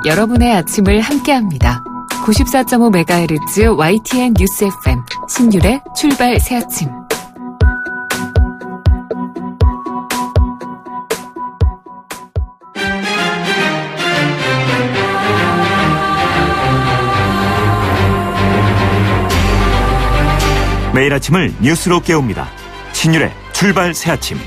여러분의 아침을 함께합니다. 94.5MHz YTN 뉴스 FM 신율의 출발 새아침. 매일 아침을 뉴스로 깨웁니다. 신율의 출발 새아침.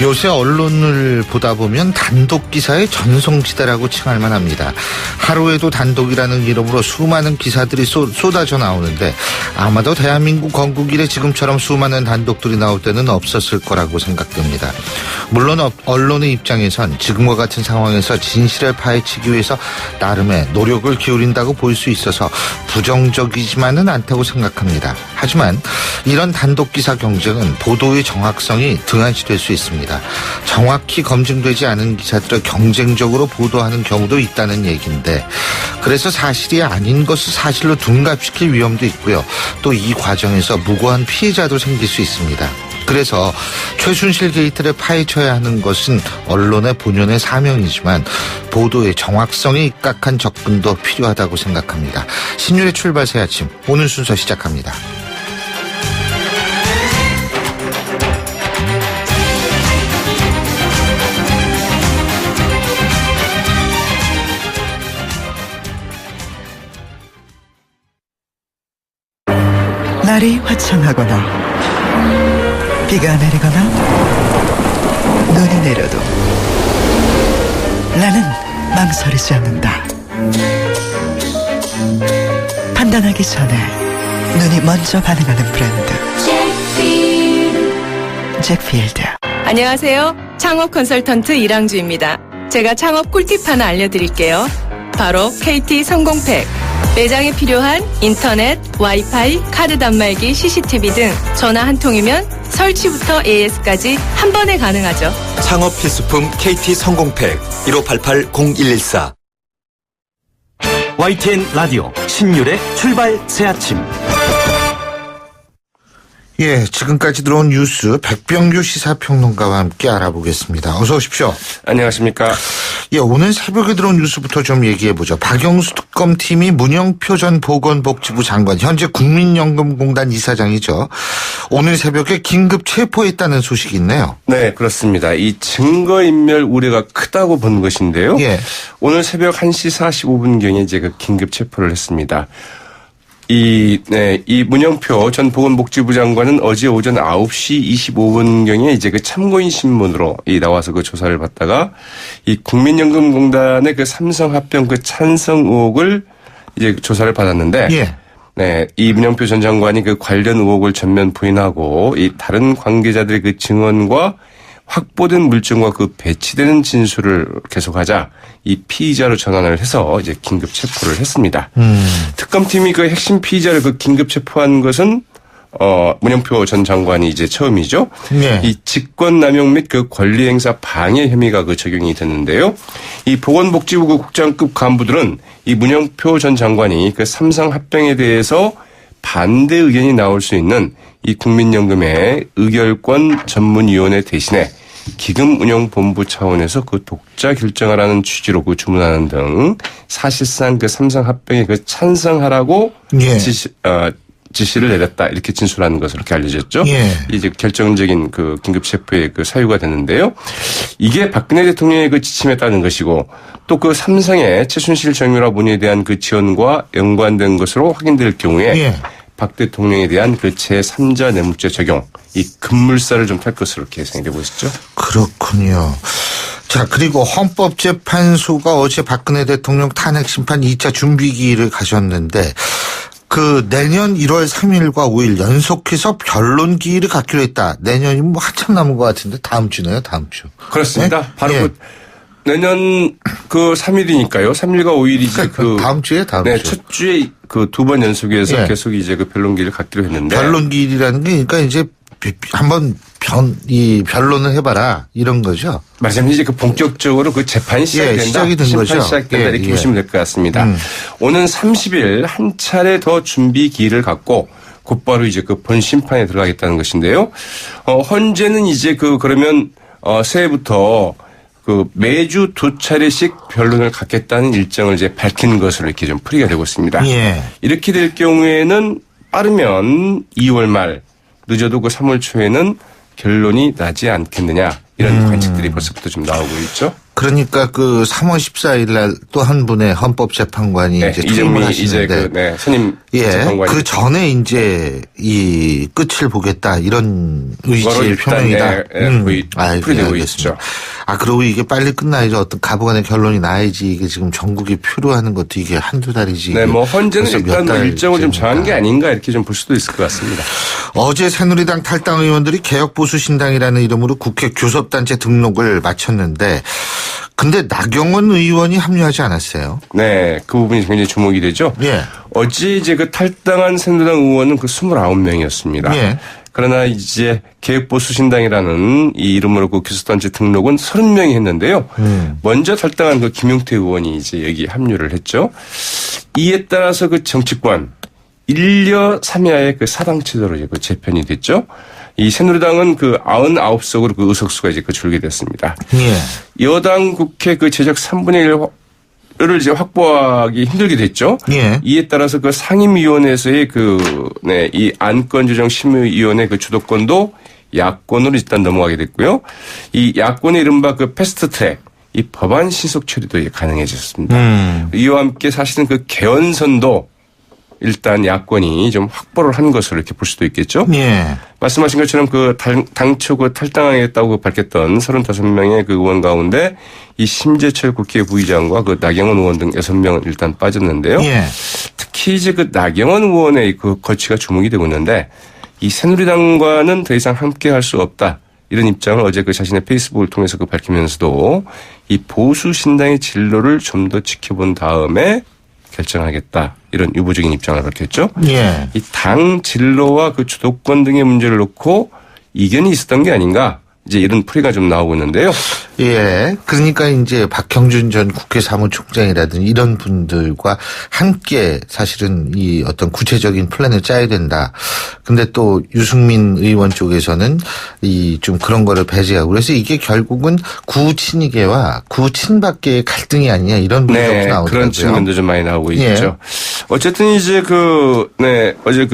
요새 언론을 보다 보면 단독 기사의 전성시대라고 칭할 만합니다. 하루에도 단독이라는 이름으로 수많은 기사들이 쏟아져 나오는데 아마도 대한민국 건국 이래 지금처럼 수많은 단독들이 나올 때는 없었을 거라고 생각됩니다. 물론 언론의 입장에선 지금과 같은 상황에서 진실을 파헤치기 위해서 나름의 노력을 기울인다고 볼 수 있어서 부정적이지만은 않다고 생각합니다. 하지만 이런 단독 기사 경쟁은 보도의 정확성이 등한시될 수 있습니다. 정확히 검증되지 않은 기사들을 경쟁적으로 보도하는 경우도 있다는 얘기인데, 그래서 사실이 아닌 것을 사실로 둔갑시킬 위험도 있고요. 또 이 과정에서 무고한 피해자도 생길 수 있습니다. 그래서 최순실 게이트를 파헤쳐야 하는 것은 언론의 본연의 사명이지만 보도의 정확성에 입각한 접근도 필요하다고 생각합니다. 신율의 출발 새 아침, 오늘 순서 시작합니다. 날이 화창하거나 비가 내리거나 눈이 내려도 나는 망설이지 않는다. 판단하기 전에 눈이 먼저 반응하는 브랜드 잭필드. 안녕하세요. 창업 컨설턴트 이랑주입니다. 제가 창업 꿀팁 하나 알려드릴게요. 바로 KT 성공팩. 매장에 필요한 인터넷, 와이파이, 카드 단말기, CCTV 등 전화 한 통이면 설치부터 AS까지 한 번에 가능하죠. 창업 필수품 KT 성공팩 1588-0114. YTN 라디오 신율의 출발 새아침. 예, 지금까지 들어온 뉴스 백병규 시사평론가와 함께 알아보겠습니다. 어서 오십시오. 안녕하십니까. 예, 오늘 새벽에 들어온 뉴스부터 좀 얘기해보죠. 박영수 특검팀이 문영표 전 보건복지부 장관, 현재 국민연금공단 이사장이죠. 오늘 새벽에 긴급 체포했다는 소식이 있네요. 네, 그렇습니다. 이 증거인멸 우려가 크다고 본 것인데요. 예. 오늘 새벽 1시 45분경에 이제 그 긴급 체포를 했습니다. 이 문영표 전 보건복지부 장관은 어제 오전 9시 25분경에 이제 그 참고인 신문으로 나와서 그 조사를 받다가 이 국민연금공단의 그 삼성 합병 그 찬성 의혹을 이제 조사를 받았는데. 예. 네, 이 문영표 전 장관이 그 관련 의혹을 전면 부인하고 이 다른 관계자들의 그 증언과 확보된 물증과 그 배치되는 진술을 계속하자 이 피의자로 전환을 해서 이제 긴급 체포를 했습니다. 특검팀이 그 핵심 피의자를 그 긴급 체포한 것은 문영표 전 장관이 이제 처음이죠. 네. 이 직권남용 및 그 권리행사 방해 혐의가 그 적용이 됐는데요. 이 보건복지부 그 국장급 간부들은 이 문영표 전 장관이 그 삼성 합병에 대해서 반대 의견이 나올 수 있는 이 국민연금의 의결권 전문위원회 대신에 기금운용본부 차원에서 그 독자 결정하라는 취지로 그 주문하는 등 사실상 그 삼성 합병에 그 찬성하라고 예. 지시를 내렸다, 이렇게 진술하는 것으로 이렇게 알려졌죠. 예. 이제 결정적인 그 긴급 체포의 그 사유가 됐는데요. 이게 박근혜 대통령의 그 지침에 따른 것이고 또 그 삼성의 최순실 정유라 문의에 대한 그 지원과 연관된 것으로 확인될 경우에 예. 박 대통령에 대한 그 제3자 뇌물죄 적용, 이 급물살을 좀 탈 것으로 이렇게 예상이 되고 있죠. 그렇군요. 자, 그리고 헌법재판소가 어제 박근혜 대통령 탄핵 심판 2차 준비기일을 가졌는데 그 내년 1월 3일과 5일 연속해서 변론 기일을 갖기로 했다. 내년이 뭐 한참 남은 것 같은데 다음 주네요, 다음 주. 그렇습니다. 네? 바로 예. 그 내년 그 3일이니까요. 3일과 5일이지 그 다음 주에 다음 네, 주. 첫 주에 그 두 번 연속해서 예. 계속 이제 그 변론기를 갖기로 했는데. 변론 기일이라는 게 그러니까 이제 한번 변론을 해봐라 이런 거죠. 맞습니다. 이제 그 본격적으로 그 재판이 시작이 된다. 시작이 된 심판이 거죠. 시작된다, 이렇게 보시면 될 것 같습니다. 오는 30일 한 차례 더 준비 기일을 갖고 곧바로 이제 그 본 심판에 들어가겠다는 것인데요. 현재는 이제 그러면 새해부터 그 매주 2차례씩 변론을 갖겠다는 일정을 이제 밝힌 것으로 이렇게 좀 풀이가 되고 있습니다. 예. 이렇게 될 경우에는 빠르면 2월 말, 늦어도 그 3월 초에는 결론이 나지 않겠느냐 이런 관측들이 벌써부터 좀 나오고 있죠. 그러니까 그 3월 14일 날 또 한 분의 헌법재판관이 네, 이제 투임을 하시는데 이제 선임 재판관이 그 전에 이제 이 끝을 보겠다 이런 의지의 표명이다. 거의 풀이되고 있죠. 그리고 이게 빨리 끝나야지 어떤 가부간의 결론이 나야지 이게 지금 전국이 표류하는 것도 이게 한두 달이지. 네, 뭐 헌재는 일단 뭐 일정을 좀 정한 게 아닌가 이렇게 좀 볼 수도 있을 것 같습니다. 어제 새누리당 탈당 의원들이 개혁보수신당이라는 이름으로 국회 교섭단체 등록을 마쳤는데 근데 나경원 의원이 합류하지 않았어요. 네, 그 부분이 굉장히 주목이 되죠. 예. 어제 이제 그 탈당한 새누리당 의원은 그 29명이었습니다. 예. 그러나 이제 개혁보수신당이라는 이 이름으로 그 교섭단체 등록은 30명이 했는데요. 먼저 탈당한 그 김용태 의원이 이제 여기 합류를 했죠. 이에 따라서 그 정치권 1려 3야의 그 사당체제로 이제 그 재편이 됐죠. 이 새누리당은 그 99석으로 그 의석수가 이제 그 줄게 됐습니다. 예. 여당 국회 그 제적 3분의 1을 이제 확보하기 힘들게 됐죠. 예. 이에 따라서 그 상임위원회에서의 이 안건조정심의위원회 그 주도권도 야권으로 일단 넘어가게 됐고요. 이 야권의 이른바 그 패스트트랙, 이 법안 신속 처리도 가능해졌습니다. 이와 함께 사실은 그 개헌선도 일단 야권이 좀 확보를 한 것으로 이렇게 볼 수도 있겠죠. 예. 말씀하신 것처럼 그 당초 그 탈당하겠다고 밝혔던 35명의 그 의원 가운데 이 심재철 국회 부의장과 그 나경원 의원 등 6명은 일단 빠졌는데요. 예. 특히 이제 그 나경원 의원의 그 거취가 주목이 되고 있는데 이 새누리당과는 더 이상 함께 할 수 없다. 이런 입장을 어제 그 자신의 페이스북을 통해서 그 밝히면서도 이 보수 신당의 진로를 좀 더 지켜본 다음에 결정하겠다. 이런 유보적인 입장을 밝혔죠. 예. 이 당 진로와 그 주도권 등의 문제를 놓고 이견이 있었던 게 아닌가. 이제 이런 풀이가 좀 나오고 있는데요. 예. 그러니까 이제 박형준 전 국회 사무총장이라든지 이런 분들과 함께 사실은 이 어떤 구체적인 플랜을 짜야 된다. 근데 또 유승민 의원 쪽에서는 이 좀 그런 거를 배제하고 그래서 이게 결국은 구친이계와 구친밖의 갈등이 아니냐 이런 분석도 나오더라고요. 그런 측면도 좀 많이 나오고 예. 있죠. 어쨌든 이제 어제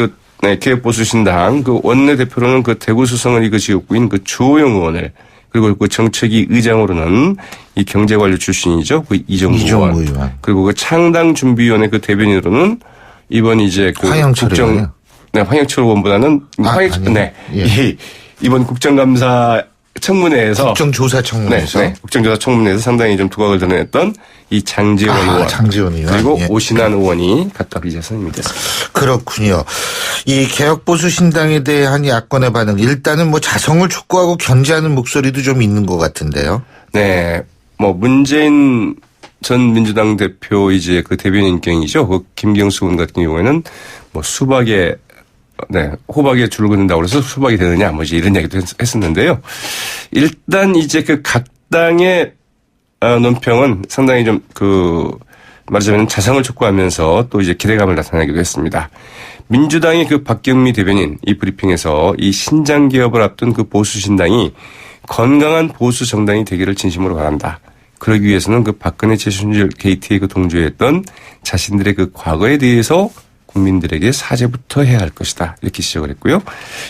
개혁보수신당 그 원내대표로는 그 대구 수성을 지역구 인 그 주호영 의원을 그리고 그 정책위 의장으로는 이 경제관료 출신이죠. 그 이정구 의원. 그리고 그 창당준비위원회 그 대변인으로는 이번 이제 그 황영철 의원이요. 황영철 의원보다는 이번 국정감사 청문회에서 국정조사 청문회에서 국정조사 청문회에서 상당히 좀 두각을 드러냈던 이 장지원 의원, 장지원 의원 그리고 예. 오신환 의원이 각각 이제 선임이 됐습니다. 그렇군요. 이 개혁보수신당에 대한 야권의 반응 일단은 뭐 자성을 촉구하고 견제하는 목소리도 좀 있는 것 같은데요. 네, 뭐 문재인 전 민주당 대표 이제 그 대변인경이죠. 그 김경수 의원 같은 경우에는 뭐 수박에 호박에 줄을 긋는다고 그래서 수박이 되느냐, 뭐지 이런 얘기도 했었는데요. 일단 이제 그 각 당의 논평은 상당히 좀 말하자면 자성을 촉구하면서 또 이제 기대감을 나타내기도 했습니다. 민주당의 그 박경미 대변인 이 브리핑에서 이 신장 개업을 앞둔 그 보수신당이 건강한 보수 정당이 되기를 진심으로 바란다. 그러기 위해서는 그 박근혜 최순실 게이트에 그 동조했던 자신들의 그 과거에 대해서 국민들에게 사죄부터 해야 할 것이다. 이렇게 지적을 했고요.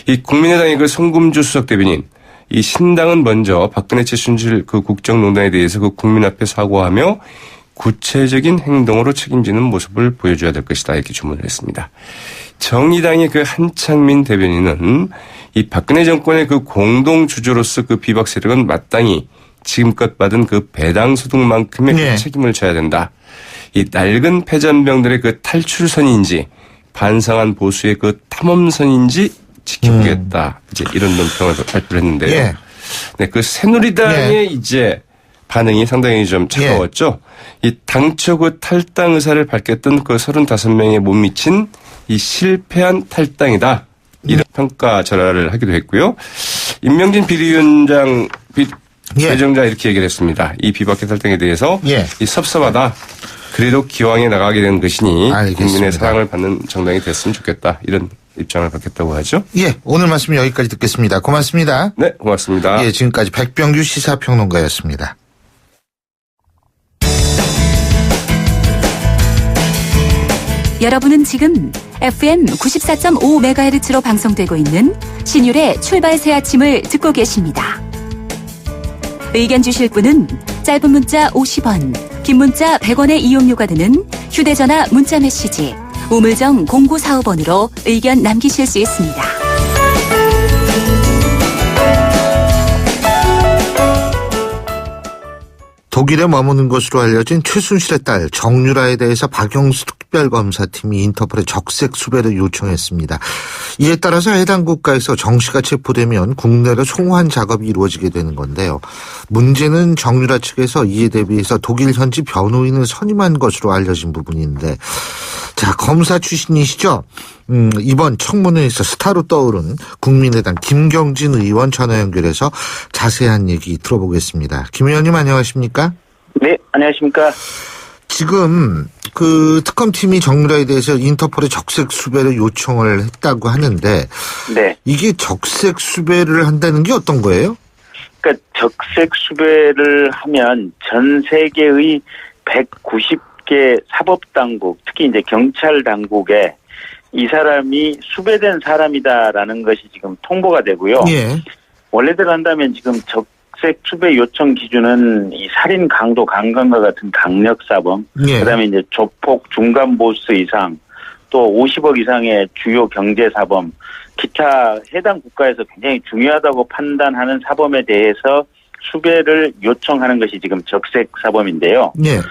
이 국민의당의 그 송금주 수석 대변인, 이 신당은 먼저 박근혜 최순실 그 국정농단에 대해서 그 국민 앞에 사과하며 구체적인 행동으로 책임지는 모습을 보여줘야 될 것이다. 이렇게 주문을 했습니다. 정의당의 그 한창민 대변인은 이 박근혜 정권의 그 공동 주주로서 그 비박 세력은 마땅히 지금껏 받은 그 배당 소득만큼의 그 책임을 져야 된다. 이 낡은 패잔병들의 그 탈출선인지 반성한 보수의 그 탐험선인지 지켜보겠다. 이제 이런 논평을 발표를 했는데요. 예. 네, 그 새누리당의 이제 반응이 상당히 좀 차가웠죠. 이 당초 그 탈당 의사를 밝혔던 그 35명에 못 미친 이 실패한 탈당이다. 이런 평가 절하를 하기도 했고요. 임명진 비대위원장 대정자 이렇게 얘기를 했습니다. 이 비박계 탈당에 대해서 이 섭섭하다. 그래도 기왕에 나가게 된 것이니 알겠습니다. 국민의 사랑을 받는 정당이 됐으면 좋겠다. 이런 입장을 밝혔다고 하죠. 예, 오늘 말씀 여기까지 듣겠습니다. 고맙습니다. 네, 고맙습니다. 예, 지금까지 백병규 시사평론가였습니다. 여러분은 지금 FM 94.5MHz로 방송되고 있는 신율의 출발 새 아침을 듣고 계십니다. 의견 주실 분은 짧은 문자 50원, 긴 문자 100원의 이용료가 드는 휴대전화 문자 메시지 우물정 0945번으로 의견 남기실 수 있습니다. 독일에 머무는 것으로 알려진 최순실의 딸 정유라에 대해서 박영수 특별검사팀이 인터폴에 적색 수배를 요청했습니다. 이에 따라서 해당 국가에서 정 씨가 체포되면 국내로 송환 작업이 이루어지게 되는 건데요. 문제는 정유라 측에서 이에 대비해서 독일 현지 변호인을 선임한 것으로 알려진 부분인데, 자, 검사 출신이시죠? 이번 청문회에서 스타로 떠오른 국민의당 김경진 의원 전화 연결해서 자세한 얘기 들어보겠습니다. 김 의원님 안녕하십니까? 네, 안녕하십니까? 지금 그 특검팀이 정유라에 대해서 인터폴에 적색 수배를 요청을 했다고 하는데, 네, 이게 적색 수배를 한다는 게 어떤 거예요? 그러니까 적색 수배를 하면 전 세계의 190개 사법당국, 특히 이제 경찰 당국에 이 사람이 수배된 사람이다라는 것이 지금 통보가 되고요. 예. 원래대로 한다면 지금 적색 수배 요청 기준은 이 살인, 강도, 강간과 같은 강력사범, 예, 그다음에 이제 조폭, 중간 보스 이상, 또 50억 이상의 주요 경제사범, 기타 해당 국가에서 굉장히 중요하다고 판단하는 사범에 대해서 수배를 요청하는 것이 지금 적색 사범인데요. 예.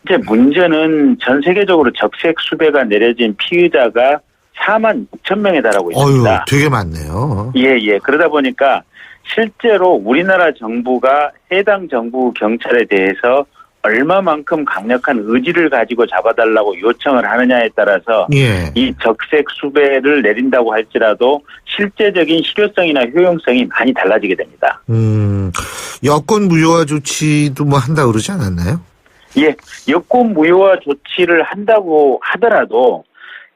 이제 문제는 전 세계적으로 적색 수배가 내려진 피의자가 4만 6천 명에 달하고 있습니다. 어휴, 되게 많네요. 예. 그러다 보니까 실제로 우리나라 정부가 해당 정부 경찰에 대해서 얼마만큼 강력한 의지를 가지고 잡아달라고 요청을 하느냐에 따라서 예, 이 적색 수배를 내린다고 할지라도 실제적인 실효성이나 효용성이 많이 달라지게 됩니다. 여권 무효화 조치도 뭐 한다고 그러지 않았나요? 예, 여권 무효화 조치를 한다고 하더라도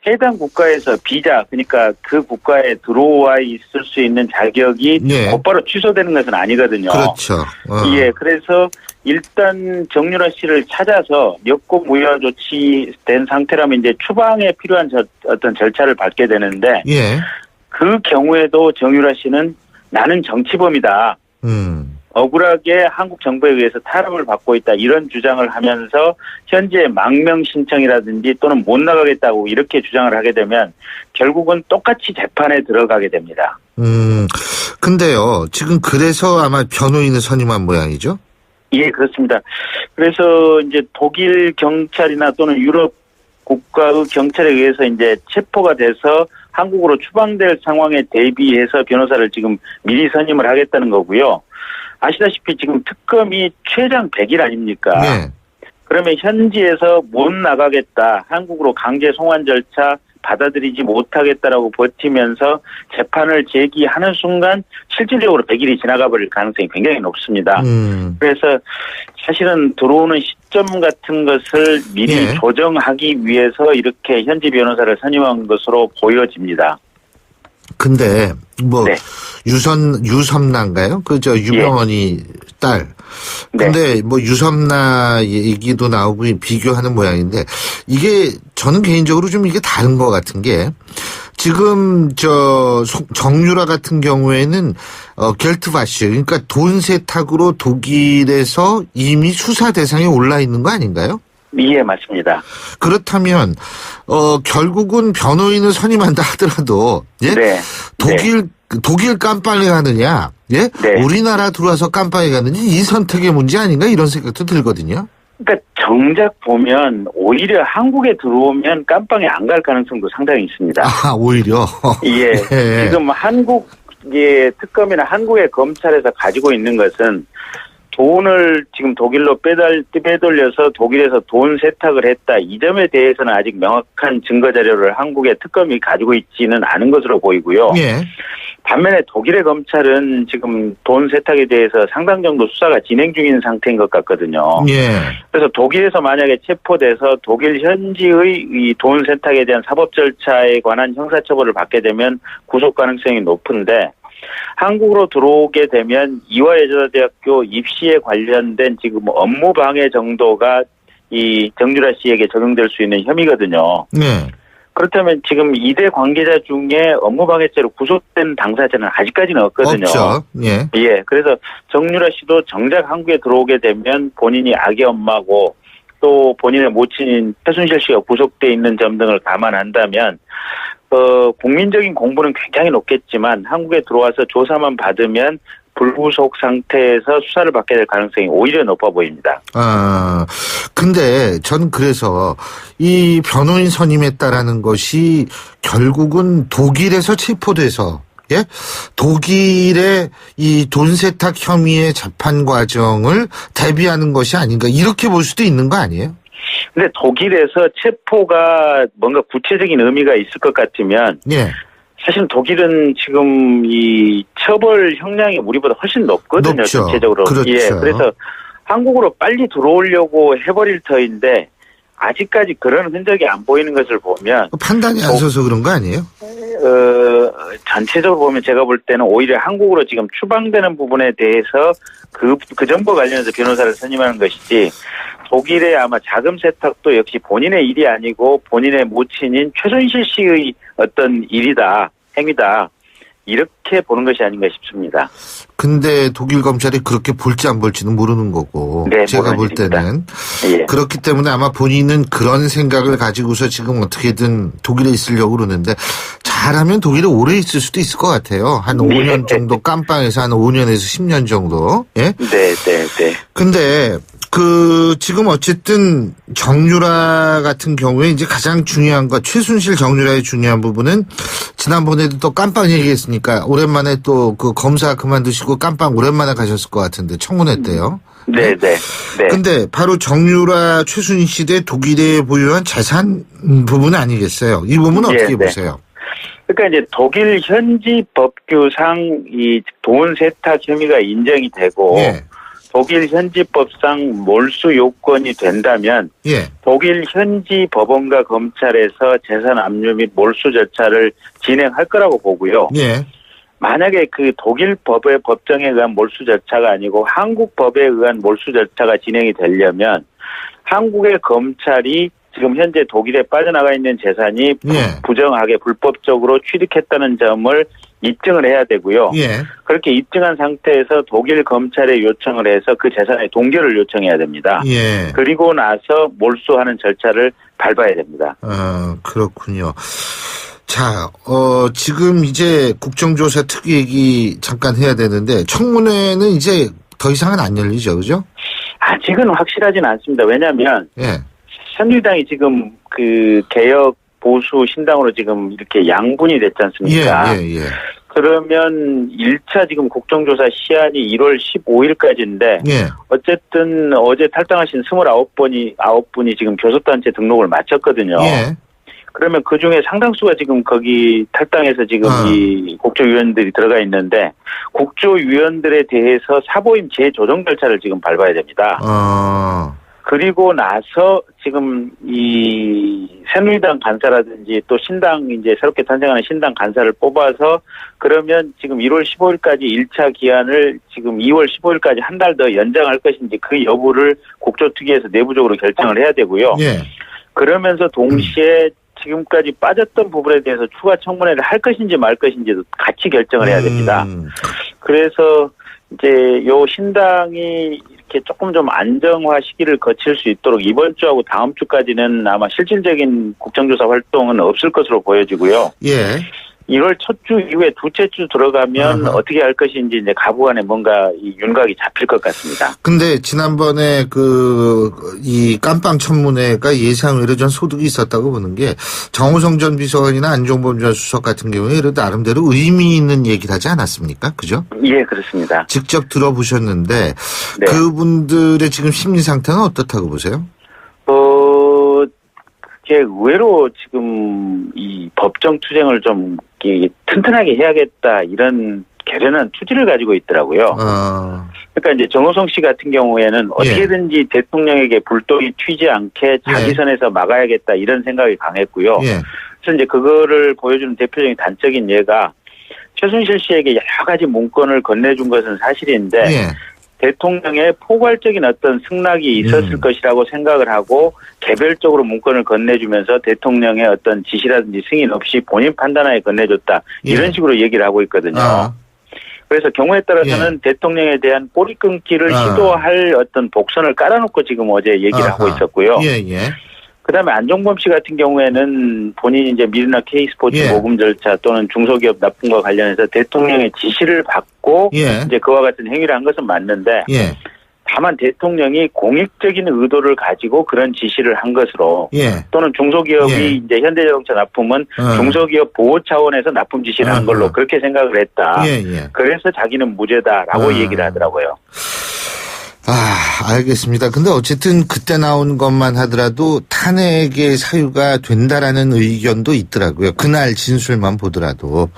해당 국가에서 비자, 그러니까 그 국가에 들어와 있을 수 있는 자격이 예, 곧바로 취소되는 것은 아니거든요. 그렇죠. 예, 그래서 일단 정유라 씨를 찾아서 여권 무효화 조치된 상태라면 이제 추방에 필요한 어떤 절차를 밟게 되는데 예, 그 경우에도 정유라 씨는 나는 정치범이다. 억울하게 한국 정부에 의해서 탄압을 받고 있다, 이런 주장을 하면서 현재 망명 신청이라든지 또는 못 나가겠다고 이렇게 주장을 하게 되면 결국은 똑같이 재판에 들어가게 됩니다. 근데요, 지금 그래서 아마 변호인을 선임한 모양이죠? 예, 그렇습니다. 그래서 이제 독일 경찰이나 또는 유럽 국가의 경찰에 의해서 이제 체포가 돼서 한국으로 추방될 상황에 대비해서 변호사를 지금 미리 선임을 하겠다는 거고요. 아시다시피 지금 특검이 최장 100일 아닙니까? 네. 그러면 현지에서 못 나가겠다, 한국으로 강제 송환 절차 받아들이지 못하겠다라고 버티면서 재판을 제기하는 순간 실질적으로 100일이 지나가 버릴 가능성이 굉장히 높습니다. 그래서 사실은 들어오는 시점 같은 것을 미리 예, 조정하기 위해서 이렇게 현지 변호사를 선임한 것으로 보여집니다. 근데 뭐 네, 유섬나인가요? 그저 유병헌이 예, 딸. 근데 네, 뭐 유섬나 얘기도 나오고 비교하는 모양인데, 이게 저는 개인적으로 좀 이게 다른 것 같은 게, 지금 정유라 같은 경우에는 겔트바시, 그러니까 돈 세탁으로 독일에서 이미 수사 대상에 올라 있는 거 아닌가요? 예, 맞습니다. 그렇다면 결국은 변호인을 선임한다 하더라도 예? 네. 독일 깜빵에 가느냐, 예? 네. 우리나라 들어와서 깜빵에 가느냐, 이 선택의 문제 아닌가, 이런 생각도 들거든요. 그러니까 정작 보면 오히려 한국에 들어오면 깜빵에 안 갈 가능성도 상당히 있습니다. 아, 오히려. 예. 예. 지금 한국의 특검이나 한국의 검찰에서 가지고 있는 것은 돈을 지금 독일로 빼돌려서 독일에서 돈 세탁을 했다. 이 점에 대해서는 아직 명확한 증거 자료를 한국의 특검이 가지고 있지는 않은 것으로 보이고요. 예. 반면에 독일의 검찰은 지금 돈 세탁에 대해서 상당 정도 수사가 진행 중인 상태인 것 같거든요. 예. 그래서 독일에서 만약에 체포돼서 독일 현지의 이 돈 세탁에 대한 사법 절차에 관한 형사처벌을 받게 되면 구속 가능성이 높은데 한국으로 들어오게 되면 이화여자대학교 입시에 관련된 지금 업무 방해 정도가 이 정유라 씨에게 적용될 수 있는 혐의거든요. 네. 그렇다면 지금 이대 관계자 중에 업무방해죄로 구속된 당사자는 아직까지는 없거든요. 없죠. 예. 예. 그래서 정유라 씨도 정작 한국에 들어오게 되면 본인이 아기 엄마고 또 본인의 모친인 최순실 씨가 구속돼 있는 점 등을 감안한다면 국민적인 공분은 굉장히 높겠지만 한국에 들어와서 조사만 받으면 불구속 상태에서 수사를 받게 될 가능성이 오히려 높아 보입니다. 근데 전 그래서 이 변호인 선임했다라는 것이 결국은 독일에서 체포돼서 예? 독일의 이 돈 세탁 혐의의 재판 과정을 대비하는 것이 아닌가 이렇게 볼 수도 있는 거 아니에요? 근데 독일에서 체포가 뭔가 구체적인 의미가 있을 것 같으면 예. 사실 독일은 지금 이 처벌 형량이 우리보다 훨씬 높거든요. 높죠. 전체적으로. 그렇죠. 예. 그래서 한국으로 빨리 들어오려고 해버릴 터인데 아직까지 그런 흔적이 안 보이는 것을 보면 판단이 안 서서 그런 거 아니에요? 전체적으로 보면 제가 볼 때는 오히려 한국으로 지금 추방되는 부분에 대해서 그 점과 관련해서 변호사를 선임하는 것이지 독일의 아마 자금 세탁도 역시 본인의 일이 아니고 본인의 모친인 최순실 씨의 어떤 일이다, 행위다. 이렇게 보는 것이 아닌가 싶습니다. 근데 독일 검찰이 그렇게 볼지 안 볼지는 모르는 거고 네, 제가 볼 일입니다. 때는 예. 그렇기 때문에 아마 본인은 그런 생각을 가지고서 지금 어떻게든 독일에 있으려고 그러는데 잘하면 독일에 오래 있을 수도 있을 것 같아요. 한 5년 정도 깜빵에서 한 5년에서 10년 정도. 예? 네, 네, 네. 근데 지금 어쨌든 정유라 같은 경우에 이제 가장 중요한 것, 최순실 정유라의 중요한 부분은 지난번에도 또 깜빵 얘기했으니까 오랜만에 또 그 검사 그만두시고 깜빵 오랜만에 가셨을 것 같은데 청문회 때요. 네, 네, 네. 근데 바로 정유라 최순실의 독일에 보유한 재산 부분 아니겠어요? 이 부분은 어떻게 보세요? 그러니까 이제 독일 현지 법규상 이 돈 세탁 혐의가 인정이 되고 예. 독일 현지법상 몰수 요건이 된다면 예. 독일 현지 법원과 검찰에서 재산 압류 및 몰수 절차를 진행할 거라고 보고요. 예. 만약에 그 독일 법의 법정에 의한 몰수 절차가 아니고 한국 법에 의한 몰수 절차가 진행이 되려면 한국의 검찰이 지금 현재 독일에 빠져나가 있는 재산이 예. 부정하게 불법적으로 취득했다는 점을 입증을 해야 되고요. 예. 그렇게 입증한 상태에서 독일 검찰에 요청을 해서 그 재산의 동결을 요청해야 됩니다. 예. 그리고 나서 몰수하는 절차를 밟아야 됩니다. 그렇군요. 자, 지금 이제 국정조사 특위 얘기 잠깐 해야 되는데 청문회는 이제 더 이상은 안 열리죠, 그죠? 아직은 확실하진 않습니다. 왜냐하면 예. 새누리당이 지금 그 개혁 보수 신당으로 지금 이렇게 양분이 됐지 않습니까? 예. 그러면 1차 지금 국정조사 시한이 1월 15일까지인데 예. 어쨌든 어제 탈당하신 29분이 지금 교섭단체 등록을 마쳤거든요. 예. 그러면 그중에 상당수가 지금 거기 탈당해서 지금 이 국조위원들이 들어가 있는데 국조위원들에 대해서 사보임 재조정 절차를 지금 밟아야 됩니다. 그리고 나서 지금 이 새누리당 간사라든지 또 신당 이제 새롭게 탄생하는 신당 간사를 뽑아서 그러면 지금 1월 15일까지 1차 기한을 지금 2월 15일까지 한 달 더 연장할 것인지 그 여부를 국조특위에서 내부적으로 결정을 해야 되고요. 예. 그러면서 동시에 지금까지 빠졌던 부분에 대해서 추가 청문회를 할 것인지 말 것인지도 같이 결정을 해야 됩니다. 그래서 이제 요 신당이 이렇게 조금 좀 안정화 시기를 거칠 수 있도록 이번 주하고 다음 주까지는 아마 실질적인 국정조사 활동은 없을 것으로 보여지고요. 예. 1월 첫 주 이후에 둘째 주 들어가면 어떻게 할 것인지 이제 가부간에 뭔가 이 윤곽이 잡힐 것 같습니다. 근데 지난번에 이 깜빵 청문회가 예상외로 전 소득이 있었다고 보는 게 정호성 전 비서관이나 안종범 전 수석 같은 경우에 그래도 나름대로 의미 있는 얘기를 하지 않았습니까? 그죠? 예, 그렇습니다. 직접 들어보셨는데 네. 그분들의 지금 심리 상태는 어떻다고 보세요? 그게 의외로 지금 이 법정 투쟁을 좀 튼튼하게 해야겠다 이런 결연한 투지를 가지고 있더라고요. 그러니까 이제 정호성 씨 같은 경우에는 어떻게든지 대통령에게 불똥이 튀지 않게 자기 선에서 막아야겠다 이런 생각이 강했고요. 그래서 이제 그거를 보여주는 대표적인 단적인 예가 최순실 씨에게 여러 가지 문건을 건네준 것은 사실인데 대통령의 포괄적인 어떤 승낙이 있었을 것이라고 생각을 하고 개별적으로 문건을 건네주면서 대통령의 어떤 지시라든지 승인 없이 본인 판단하에 건네줬다. 이런 식으로 얘기를 하고 있거든요. 그래서 경우에 따라서는 대통령에 대한 꼬리 끊기를 시도할 어떤 복선을 깔아놓고 지금 어제 얘기를 하고 있었고요. 그다음에 안종범 씨 같은 경우에는 본인이 이제 미르나 K스포츠 모금 절차 또는 중소기업 납품과 관련해서 대통령의 지시를 받고 이제 그와 같은 행위를 한 것은 맞는데 다만 대통령이 공익적인 의도를 가지고 그런 지시를 한 것으로 또는 중소기업이 이제 현대자동차 납품은 중소기업 보호 차원에서 납품 지시를 한 걸로 그렇게 생각을 했다. 그래서 자기는 무죄다라고 얘기를 하더라고요. 알겠습니다. 근데 어쨌든 그때 나온 것만 하더라도 탄핵의 사유가 된다라는 의견도 있더라고요. 그날 진술만 보더라도.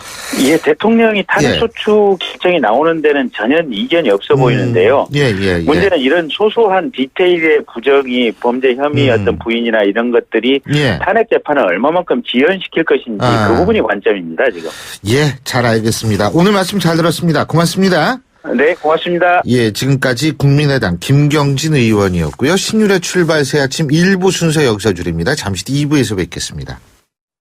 예, 대통령이 탄핵 소추 결정이 나오는 데는 전혀 이견이 없어 보이는데요. 문제는 이런 소소한 디테일의 부정이 범죄 혐의 어떤 부인이나 이런 것들이 탄핵 재판을 얼마만큼 지연시킬 것인지 그 부분이 관점입니다, 지금. 잘 알겠습니다. 오늘 말씀 잘 들었습니다. 고맙습니다. 네, 고맙습니다. 지금까지 국민의당 김경진 의원이었고요. 신율의 출발 새 아침 1부 순서 여기서 줄입니다. 잠시 뒤 2부에서 뵙겠습니다.